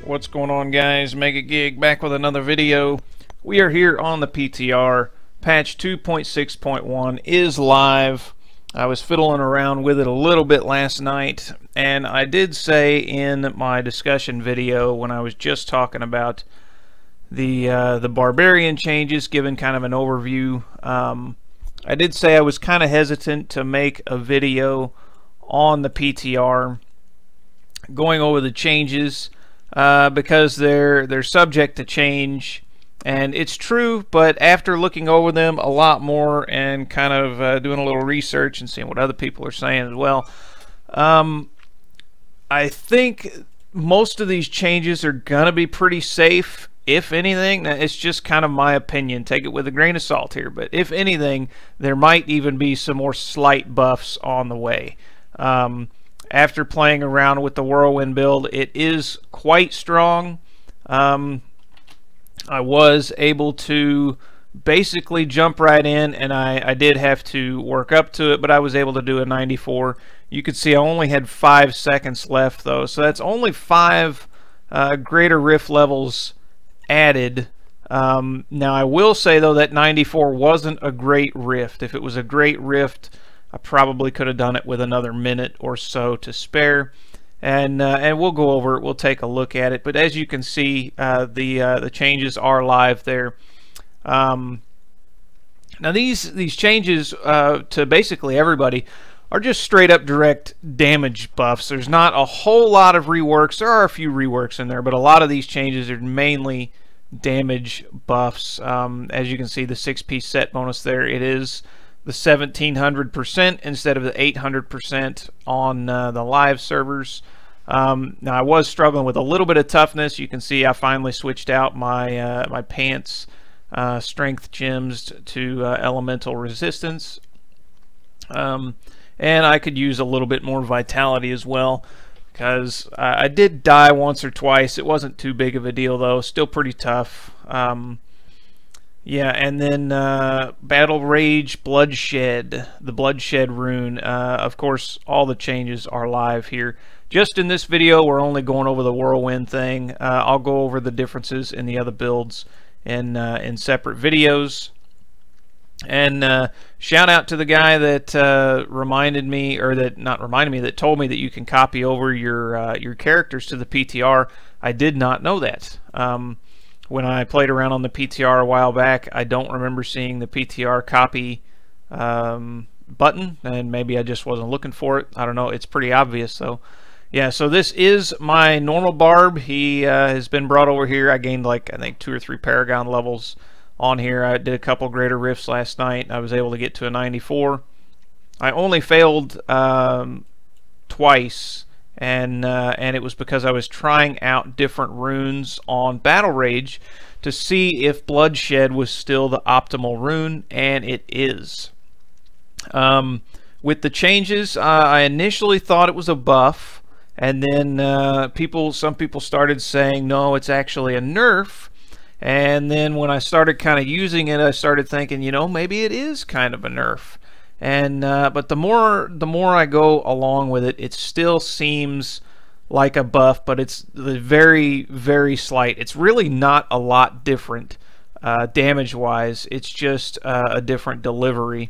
What's going on, guys? Mega Gig back with another video. We are here on the PTR. Patch 2.6.1 is live. I was fiddling around with it a little bit last night, and I did say in my discussion video when I was just talking about the Barbarian changes, giving kind of an overview, I did say I was kind of hesitant to make a video on the PTR going over the changes because they're subject to change, and it's true. But after looking over them a lot more and kind of doing a little research and seeing what other people are saying as well, I think most of these changes are gonna be pretty safe. If anything, it's just kind of my opinion, take it with a grain of salt here, but if anything, there might even be some more slight buffs on the way. After playing around with the Whirlwind build, it is quite strong. I was able to basically jump right in, and I did have to work up to it, but I was able to do a 94. You can see I only had 5 seconds left though, so that's only 5 greater rift levels added. Now I will say though that 94 wasn't a great rift. If it was a great rift, I probably could have done it with another minute or so to spare, and we'll go over it. We'll take a look at it. But as you can see, the changes are live there. Now these changes to basically everybody are just straight up direct damage buffs. There's not a whole lot of reworks. There are a few reworks in there, but a lot of these changes are mainly damage buffs. As you can see, the 6-piece set bonus there, it is the 1700% instead of the 800% on the live servers. Now I was struggling with a little bit of toughness. You can see I finally switched out my my pants strength gems to elemental resistance. And I could use a little bit more vitality as well, because I did die once or twice. It wasn't too big of a deal though, still pretty tough. Yeah, and then Battle Rage Bloodshed, the Bloodshed rune. Of course, all the changes are live here. Just in this video, we're only going over the Whirlwind thing. I'll go over the differences in the other builds in separate videos. And shout out to the guy that reminded me, or that not reminded me, that told me that you can copy over your characters to the PTR. I did not know that. When I played around on the PTR a while back, I don't remember seeing the PTR copy button, and maybe I just wasn't looking for it. I don't know. It's pretty obvious though. Yeah, so this is my normal Barb. He has been brought over here. I gained like, I think, 2 or 3 Paragon levels on here. I did a couple greater rifts last night. I was able to get to a 94. I only failed twice, and it was because I was trying out different runes on Battle Rage to see if Bloodshed was still the optimal rune, and it is. With the changes, I initially thought it was a buff, and then some people started saying no, it's actually a nerf. And then when I started kind of using it, I started thinking, you know, maybe it is kind of a nerf. And but the more I go along with it, it still seems like a buff, but it's very, very slight. It's really not a lot different damage wise. It's just a different delivery.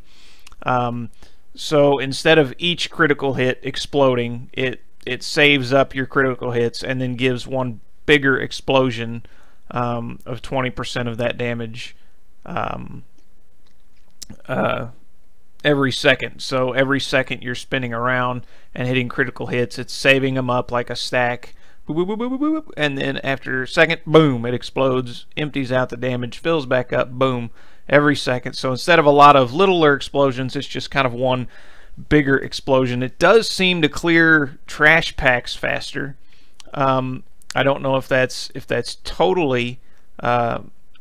So instead of each critical hit exploding, it saves up your critical hits and then gives one bigger explosion of 20% of that damage every second. So every second you're spinning around and hitting critical hits, it's saving them up like a stack. Boop, boop, boop, boop, boop, boop. And then after a second, boom, it explodes, empties out the damage, fills back up, boom, every second. So instead of a lot of littler explosions, it's just kind of one bigger explosion. It does seem to clear trash packs faster. I don't know if that's totally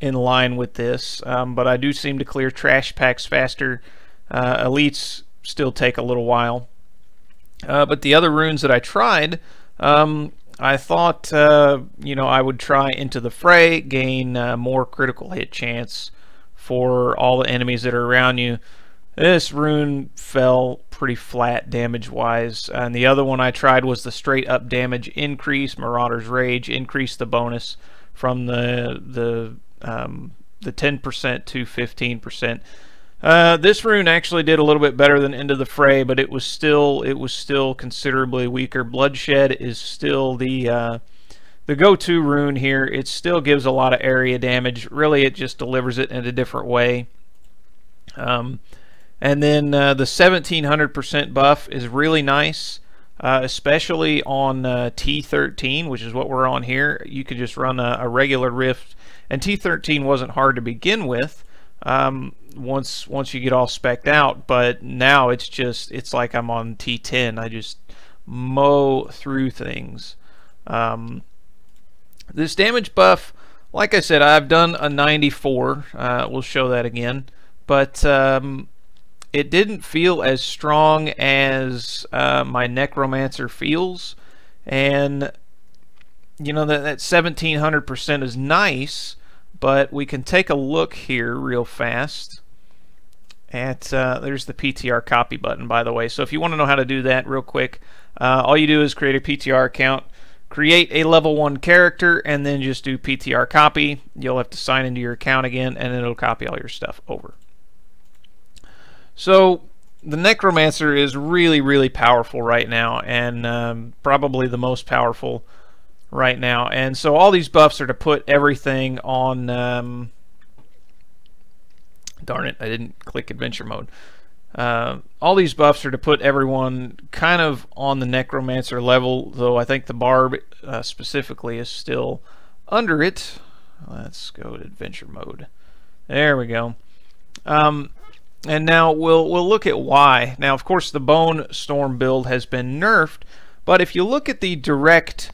in line with this, but I do seem to clear trash packs faster. Elites still take a little while. But the other runes that I tried, I thought, you know, I would try Into the Fray, gain more critical hit chance for all the enemies that are around you. This rune fell pretty flat damage-wise, and the other one I tried was the straight-up damage increase. Marauder's Rage increased the bonus from the 10% to 15%. This rune actually did a little bit better than End of the Fray, but it was still considerably weaker. Bloodshed is still the go-to rune here. It still gives a lot of area damage. Really, it just delivers it in a different way. And then the 1700% buff is really nice, especially on T13, which is what we're on here. You could just run a regular Rift, and T13 wasn't hard to begin with once you get all spec'd out, but now it's like I'm on T10. I just mow through things. This damage buff, like I said, I've done a 94. We'll show that again, but it didn't feel as strong as my Necromancer feels, and you know that 1700% is nice, but we can take a look here real fast at there's the PTR copy button, by the way. So if you want to know how to do that real quick, all you do is create a PTR account, create a level 1 character, and then just do PTR copy. You'll have to sign into your account again, and it'll copy all your stuff over. So the Necromancer is really, really powerful right now, and probably the most powerful right now. And so all these buffs are to put everything on... darn it, I didn't click adventure mode. All these buffs are to put everyone kind of on the Necromancer level, though I think the Barb specifically is still under it. Let's go to adventure mode. There we go. And now we'll look at why. Now, of course, the Bone Storm build has been nerfed, but if you look at the direct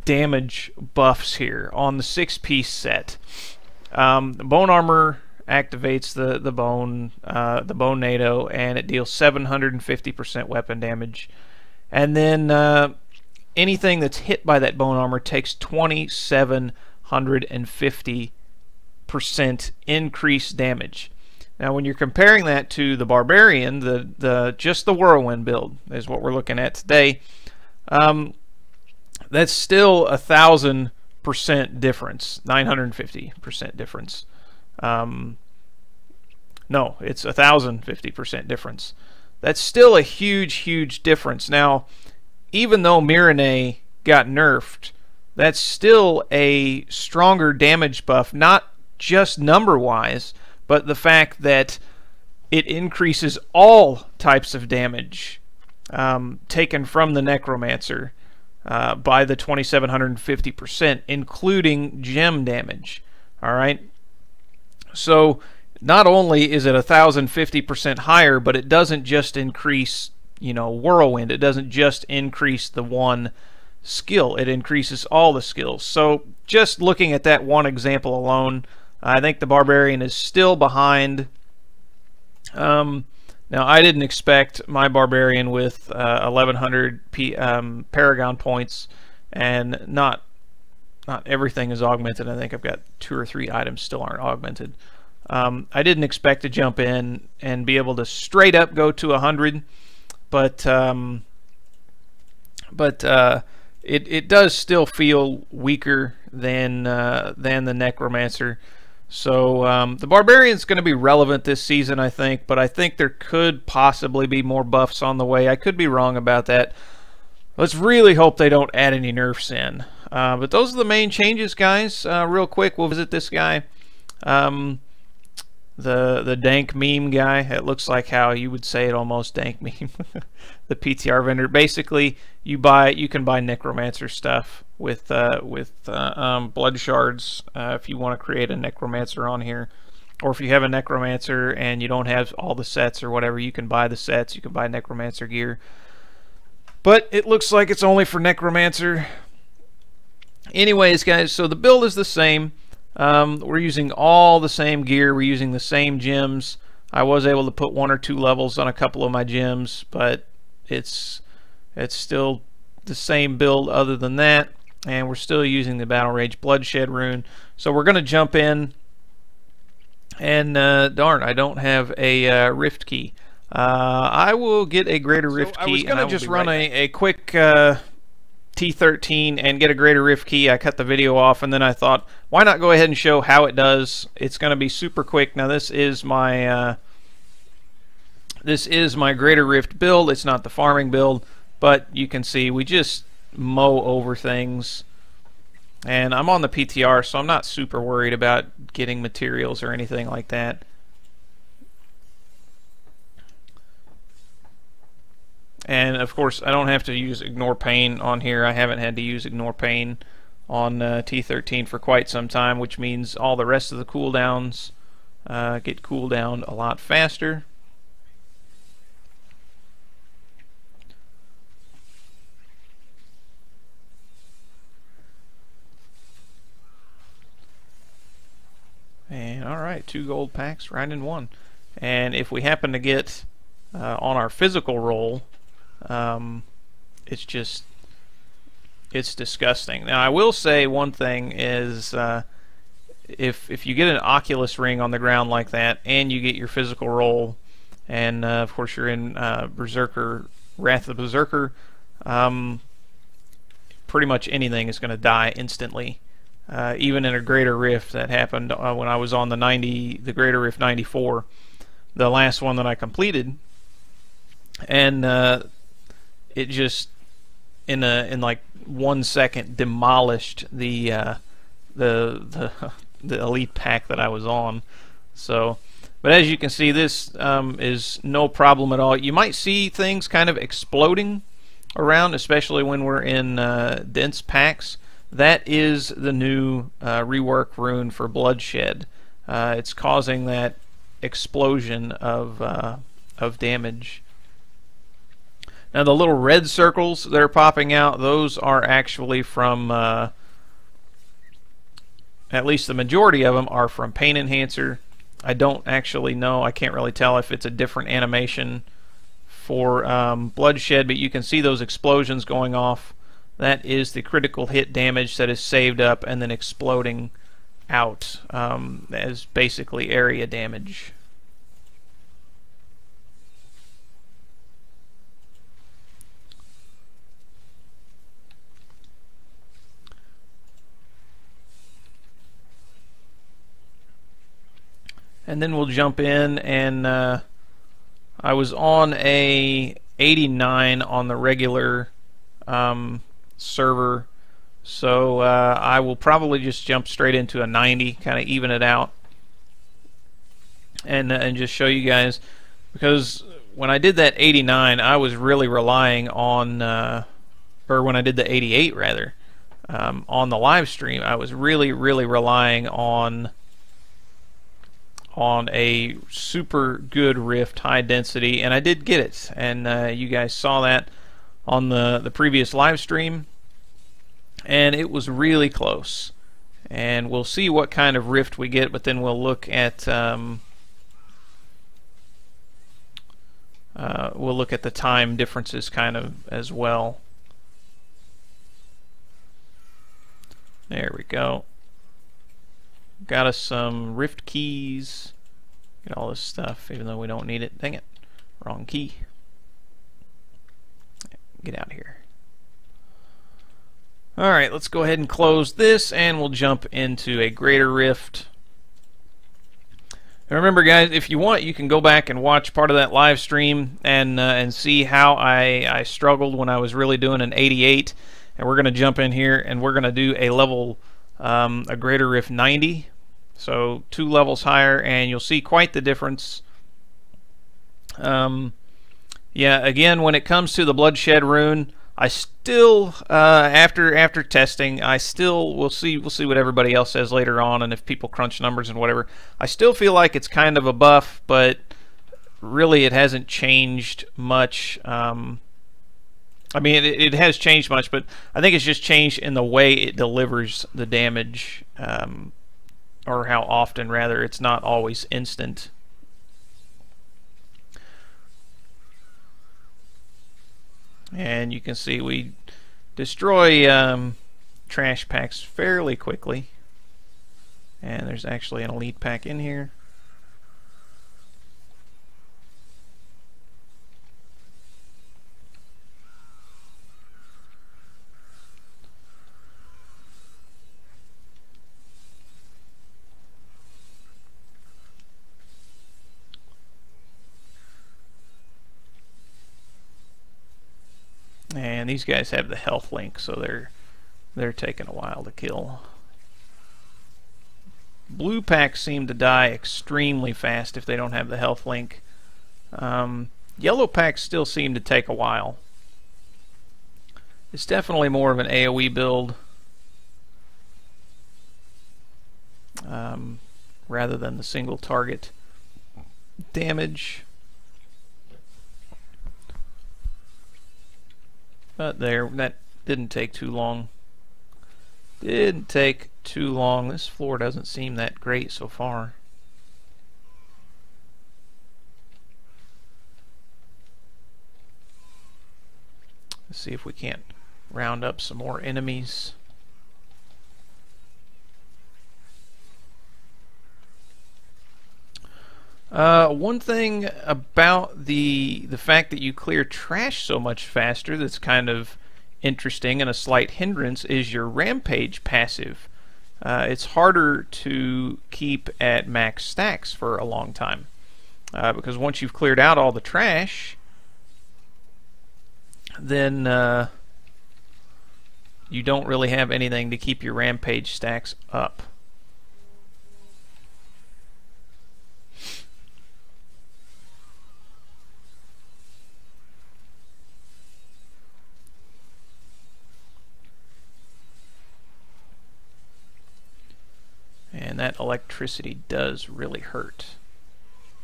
damage buffs here on the 6-piece set, the Bone Armor activates the bone NATO, and it deals 750% weapon damage, and then anything that's hit by that bone armor takes 2750% increased damage. Now when you're comparing that to the Barbarian, just the Whirlwind build is what we're looking at today, that's still 1000% difference, 950% difference. No, it's 1050% difference. That's still a huge difference. Now, even though Mirene got nerfed, that's still a stronger damage buff, not just number-wise, but the fact that it increases all types of damage taken from the Necromancer by the 2750%, including gem damage. All right? So not only is it 1050% higher, but it doesn't just increase, you know, Whirlwind. It doesn't just increase the one skill. It increases all the skills. So just looking at that one example alone, I think the Barbarian is still behind. Now, I didn't expect my Barbarian with 1100 Paragon points, and not everything is augmented. I think I've got 2 or 3 items still aren't augmented. I didn't expect to jump in and be able to straight up go to 100, but it does still feel weaker than the Necromancer. So the Barbarian's going to be relevant this season, I think, but I think there could possibly be more buffs on the way. I could be wrong about that. Let's really hope they don't add any nerfs in. But those are the main changes, guys. Real quick, we'll visit this guy. The dank meme guy. It looks like how you would say it almost, dank meme. The PTR vendor. Basically, you can buy Necromancer stuff with blood shards if you want to create a Necromancer on here, or if you have a Necromancer and you don't have all the sets or whatever, you can buy the sets. You can buy Necromancer gear, but it looks like it's only for Necromancer. Anyways, guys, so the build is the same. We're using all the same gear. We're using the same gems. I was able to put 1 or 2 levels on a couple of my gems, but it's still the same build other than that, and we're still using the Battle Rage Bloodshed rune. So we're going to jump in, and darn, I don't have a rift key. I will get a Greater Rift key. I was going to just run a quick T13 and get a Greater Rift key. I cut the video off, and then I thought, why not go ahead and show how it does? It's going to be super quick. Now this is my Greater Rift build. It's not the farming build, but you can see we just mow over things. And I'm on the PTR, so I'm not super worried about getting materials or anything like that. And of course, I don't have to use Ignore Pain on here. I haven't had to use Ignore Pain on T13 for quite some time, which means all the rest of the cooldowns get cooldowned a lot faster. And alright, 2 gold packs right in one. And if we happen to get on our physical roll, it's disgusting. Now I will say one thing is if you get an Oculus ring on the ground like that and you get your physical roll, and of course you're in Berserker, Wrath of the Berserker, pretty much anything is going to die instantly. Even in a Greater Rift that happened when I was on the Greater Rift 94, the last one that I completed, and it just in like 1 second demolished the elite pack that I was on. So, but as you can see, this is no problem at all. You might see things kind of exploding around, especially when we're in dense packs. That is the new rework rune for Bloodshed. It's causing that explosion of damage. Now the little red circles that are popping out, those are actually from, at least the majority of them are from Pain Enhancer. I don't actually know, I can't really tell if it's a different animation for Bloodshed, but you can see those explosions going off. That is the critical hit damage that is saved up and then exploding out as basically area damage. And then we'll jump in, and I was on a 89 on the regular server, so I will probably just jump straight into a 90, kind of even it out, and just show you guys, because when I did that 89, I was really relying on, or when I did the 88 rather, on the live stream, I was really relying on a super good rift, high density, and I did get it, and you guys saw that on the previous live stream, and it was really close. And we'll see what kind of rift we get, but then we'll look at the time differences kind of as well. There we go. Got us some rift keys. Get all this stuff, even though we don't need it. Dang it. Wrong key. Get out of here. Alright, let's go ahead and close this, and we'll jump into a Greater Rift. And remember, guys, if you want, you can go back and watch part of that live stream and see how I struggled when I was really doing an 88. And we're going to jump in here, and we're going to do a level, a Greater Rift 90. So 2 levels higher, and you'll see quite the difference. Yeah, again, when it comes to the Bloodshed rune, I still, after testing, we'll see what everybody else says later on, and if people crunch numbers and whatever. I still feel like it's kind of a buff, but really it hasn't changed much. I mean, it has changed much, but I think it's just changed in the way it delivers the damage, or how often, rather. It's not always instant. And you can see we destroy trash packs fairly quickly. And there's actually an elite pack in here. man, these guys have the health link, so they're taking a while to kill. Blue packs seem to die extremely fast if they don't have the health link. Yellow packs still seem to take a while. It's definitely more of an AoE build rather than the single target damage. But there, that didn't take too long. Didn't take too long. This floor doesn't seem that great so far. Let's see if we can't round up some more enemies. One thing about the fact that you clear trash so much faster that's kind of interesting and a slight hindrance is your rampage passive. It's harder to keep at max stacks for a long time because once you've cleared out all the trash, then you don't really have anything to keep your rampage stacks up. And that electricity does really hurt.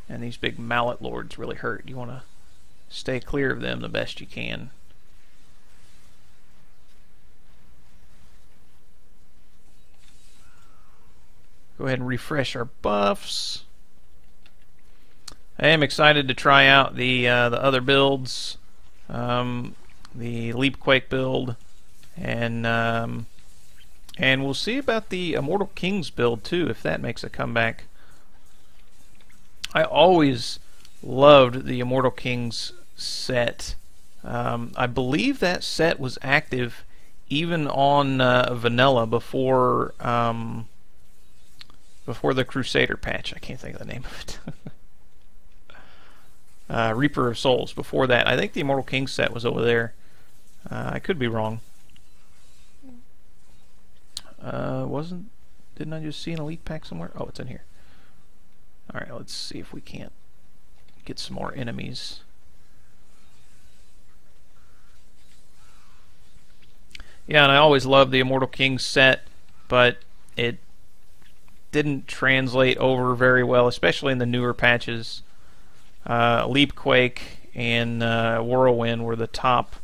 And these big mallet lords really hurt. You want to stay clear of them the best you can. Go ahead and refresh our buffs. I am excited to try out the other builds, the Leapquake build, and we'll see about the Immortal Kings build too, if that makes a comeback. I always loved the Immortal Kings set. I believe that set was active even on vanilla before the Crusader patch. I can't think of the name of it. Reaper of Souls. Before that, I think the Immortal Kings set was over there. I could be wrong. Didn't I just see an elite pack somewhere? Oh, it's in here. Alright, let's see if we can't get some more enemies. Yeah, and I always loved the Immortal Kings set, but it didn't translate over very well, especially in the newer patches. Leapquake and Whirlwind were the top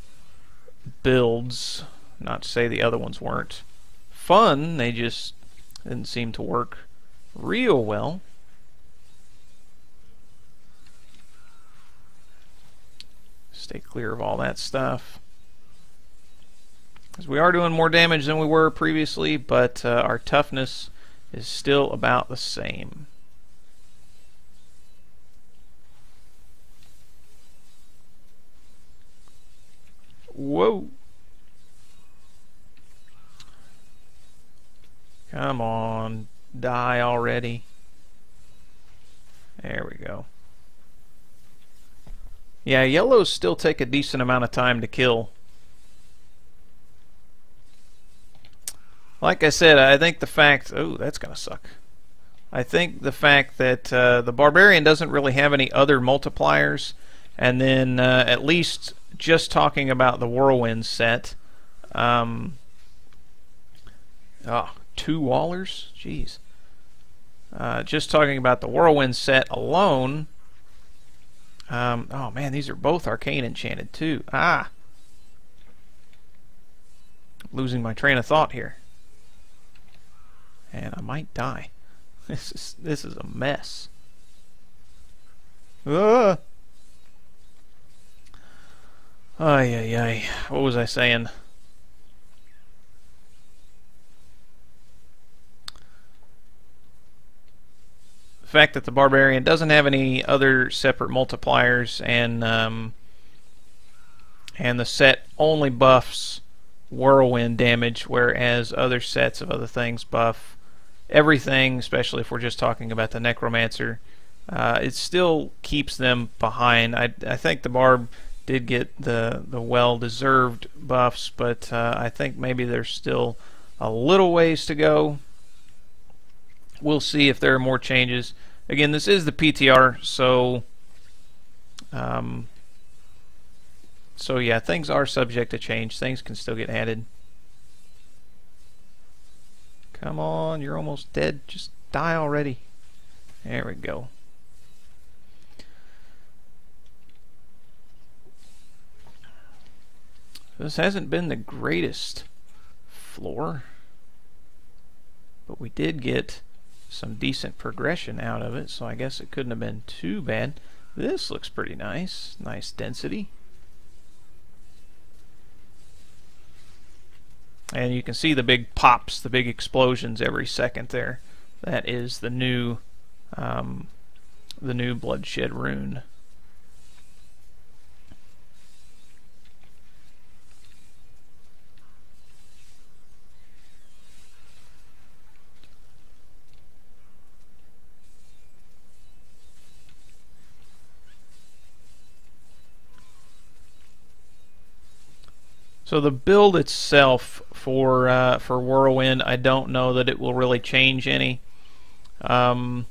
builds. Not to say the other ones weren't fun, they just didn't seem to work real well. Stay clear of all that stuff, because we are doing more damage than we were previously, but our toughness is still about the same. Whoa. Come on, die already. There we go. Yeah, yellows still take a decent amount of time to kill. Like I said, I think the fact... Oh, that's gonna suck. I think the fact that the Barbarian doesn't really have any other multipliers, and then at least just talking about the Whirlwind set... oh, 2 Wallers? Jeez. Just talking about the Whirlwind set alone... oh man, these are both arcane enchanted too. Ah! Losing my train of thought here. And I might die. This is a mess. Ah! Ay, ay, ay. What was I saying? The fact that the Barbarian doesn't have any other separate multipliers, and the set only buffs Whirlwind damage, whereas other sets of other things buff everything, especially if we're just talking about the Necromancer. It still keeps them behind. I think the Barb did get the well-deserved buffs, but I think maybe there's still a little ways to go. We'll see if there are more changes. Again, this is the PTR, so yeah, things are subject to change. Things can still get added. Come on, you're almost dead. Just die already. There we go. This hasn't been the greatest floor, but we did get some decent progression out of it, so I guess it couldn't have been too bad. This looks pretty nice. Nice density. And you can see the big pops, the big explosions every second there. That is the new bloodshed rune. So the build itself for Whirlwind, I don't know that it will really change any. I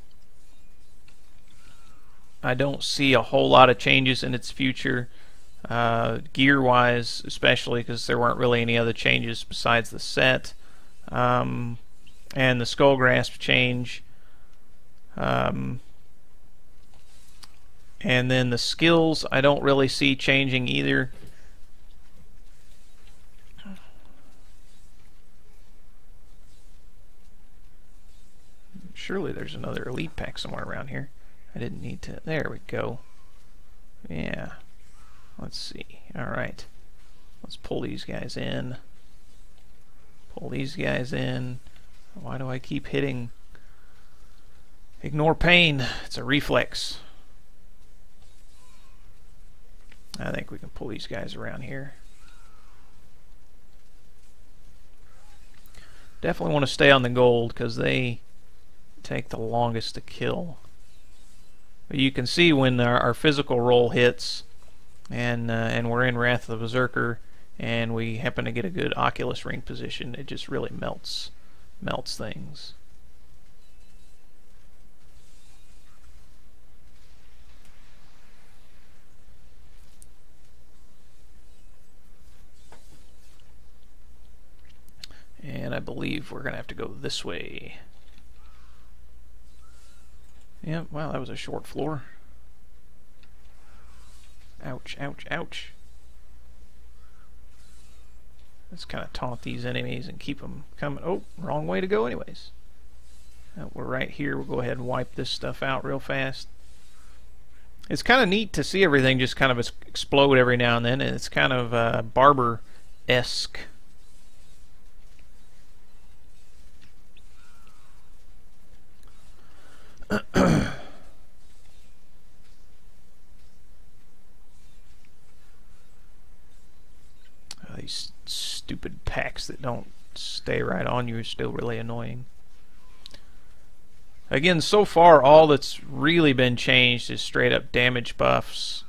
don't see a whole lot of changes in its future, gear-wise, especially because there weren't really any other changes besides the set and the Skull Grasp change. And then the skills, I don't really see changing either. Surely there's another elite pack somewhere around here. I didn't need to. There we go. Yeah. Let's see. Alright. Let's pull these guys in. Pull these guys in. Why do I keep hitting? Ignore pain. It's a reflex. I think we can pull these guys around here. Definitely want to stay on the gold because they take the longest to kill. But you can see when our physical roll hits and we're in Wrath of the Berserker and we happen to get a good Oculus ring position, it just really melts things. And I believe we're gonna have to go this way. Yeah, wow, that was a short floor. Ouch, ouch, ouch. Let's kind of taunt these enemies and keep them coming. Oh, wrong way to go anyways. We're right here. We'll go ahead and wipe this stuff out real fast. It's kind of neat to see everything just kind of explode every now and then, and it's kind of Barber-esque. These stupid packs that don't stay right on you are still really annoying. Again, so far all that's really been changed is straight up damage buffs.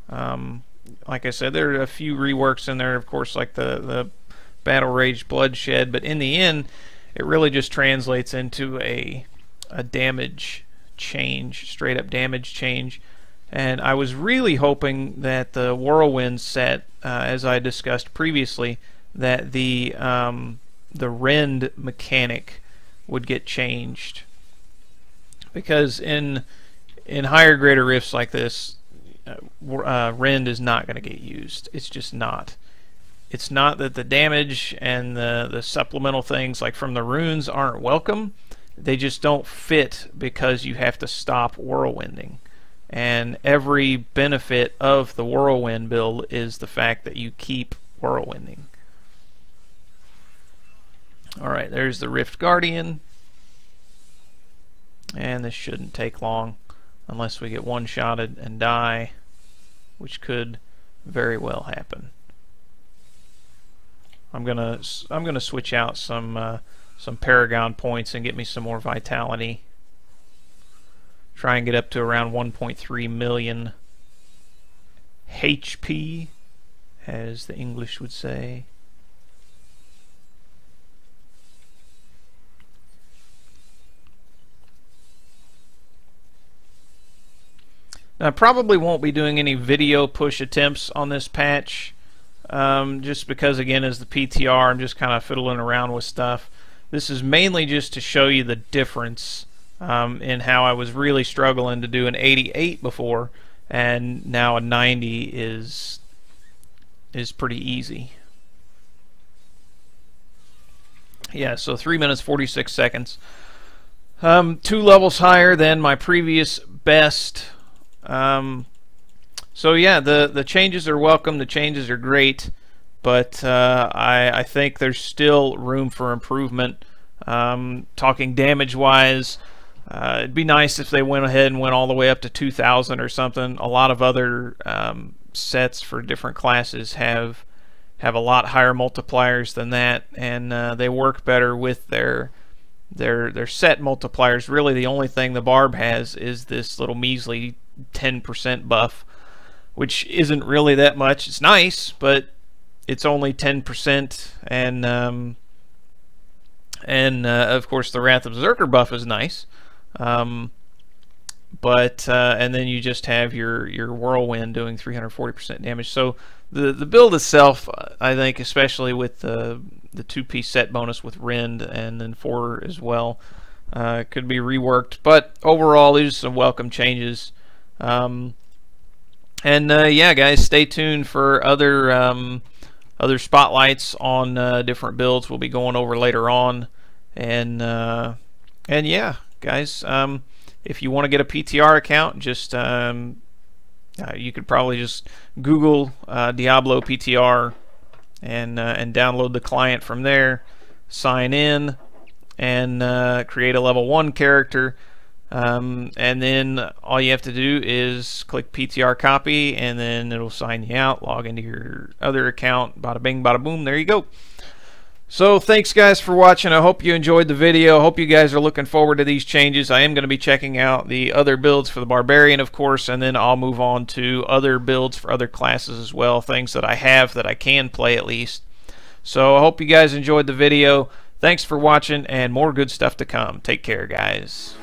Like I said, there are a few reworks in there, of course, like the Battle Rage Bloodshed, but in the end it really just translates into a damage change, straight up damage change. And I was really hoping that the Whirlwind set, as I discussed previously, that the rend mechanic would get changed, because in higher greater rifts like this, rend is not going to get used. It's just not. It's not that the damage and the supplemental things like from the runes aren't welcome. They just don't fit because you have to stop whirlwinding. And every benefit of the Whirlwind build is the fact that you keep whirlwinding. Alright, there's the Rift Guardian. And this shouldn't take long unless we get one-shotted and die, which could very well happen. I'm gonna switch out some Paragon points and get me some more vitality. Try and get up to around 1.3 million HP, as the English would say. Now, I probably won't be doing any video push attempts on this patch, just because, again, as the PTR, I'm just kind of fiddling around with stuff. This is mainly just to show you the difference in how I was really struggling to do an 88 before, and now a 90 is pretty easy. Yeah, so 3 minutes 46 seconds. 2 levels higher than my previous best. So yeah, the changes are welcome, the changes are great, but I think there's still room for improvement. Talking damage wise, it'd be nice if they went ahead and went all the way up to 2,000 or something. A lot of other sets for different classes have a lot higher multipliers than that, and they work better with their set multipliers. Really, the only thing the Barb has is this little measly 10% buff, which isn't really that much. It's nice, but it's only 10%, and of course the Wrath of Berserker buff is nice, and then you just have your Whirlwind doing 340% damage. So the build itself, I think, especially with the 2-piece set bonus with Rend and then 4 as well, could be reworked. But overall, these are some welcome changes. Yeah, guys, stay tuned for other spotlights on different builds we'll be going over later on. And yeah, guys, if you want to get a PTR account, just you could probably just Google Diablo PTR and download the client from there, sign in, and create a level 1 character. And then all you have to do is click PTR copy, and then it'll sign you out, log into your other account, bada bing, bada boom, there you go. So thanks, guys, for watching. I hope you enjoyed the video. I hope you guys are looking forward to these changes. I am going to be checking out the other builds for the Barbarian, of course, and then I'll move on to other builds for other classes as well, things that I have that I can play at least. So I hope you guys enjoyed the video. Thanks for watching, and more good stuff to come. Take care, guys.